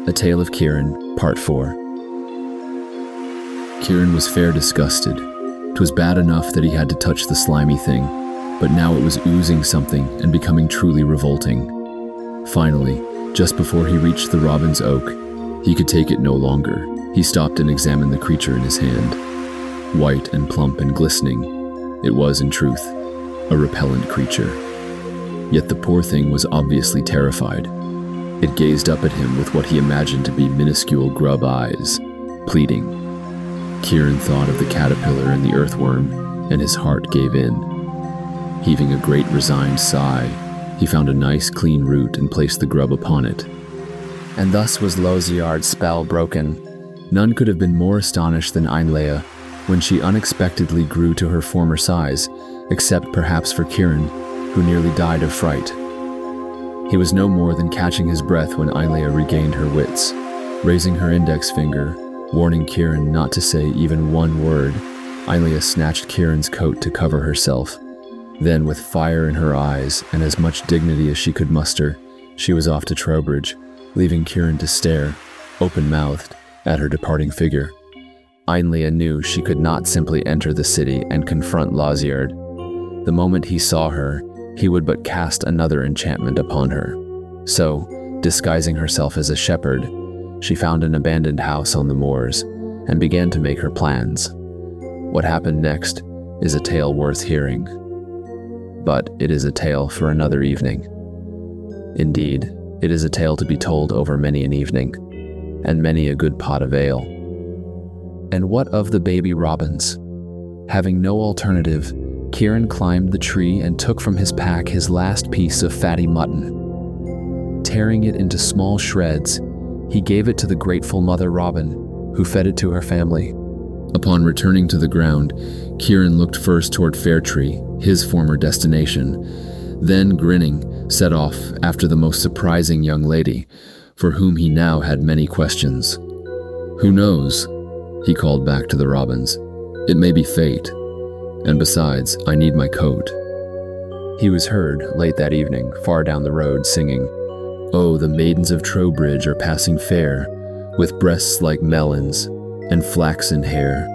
A Tale of Kieran, Part 4. Kieran was fair disgusted. 'Twas bad enough that he had to touch the slimy thing, but now it was oozing something and becoming truly revolting. Finally, just before he reached the robin's oak, he could take it no longer. He stopped and examined the creature in his hand. White and plump and glistening, it was, in truth, a repellent creature. Yet the poor thing was obviously terrified. It gazed up at him with what he imagined to be minuscule grub eyes, pleading. Kieran thought of the caterpillar and the earthworm, and his heart gave in. Heaving a great resigned sigh, he found a nice clean root and placed the grub upon it. And thus was Loziard's spell broken. None could have been more astonished than Ainlea when she unexpectedly grew to her former size, except perhaps for Kieran, who nearly died of fright. He was no more than catching his breath when Ainlea regained her wits. Raising her index finger, warning Kieran not to say even one word, Ainlea snatched Kieran's coat to cover herself. Then, with fire in her eyes and as much dignity as she could muster, she was off to Trowbridge, leaving Kieran to stare, open-mouthed, at her departing figure. Ainlea knew she could not simply enter the city and confront Loziard. The moment he saw her, he would but cast another enchantment upon her. So, disguising herself as a shepherd, she found an abandoned house on the moors and began to make her plans. What happened next is a tale worth hearing. But it is a tale for another evening. Indeed, it is a tale to be told over many an evening, and many a good pot of ale. And what of the baby robins? Having no alternative, Kieran climbed the tree and took from his pack his last piece of fatty mutton. Tearing it into small shreds, he gave it to the grateful mother robin, who fed it to her family. Upon returning to the ground, Kieran looked first toward Fairtree, his former destination, then, grinning, set off after the most surprising young lady, for whom he now had many questions. "Who knows?" he called back to the robins. "It may be fate. And besides, I need my coat." He was heard, late that evening, far down the road, singing, "Oh, the maidens of Trowbridge are passing fair, with breasts like melons, and flaxen hair,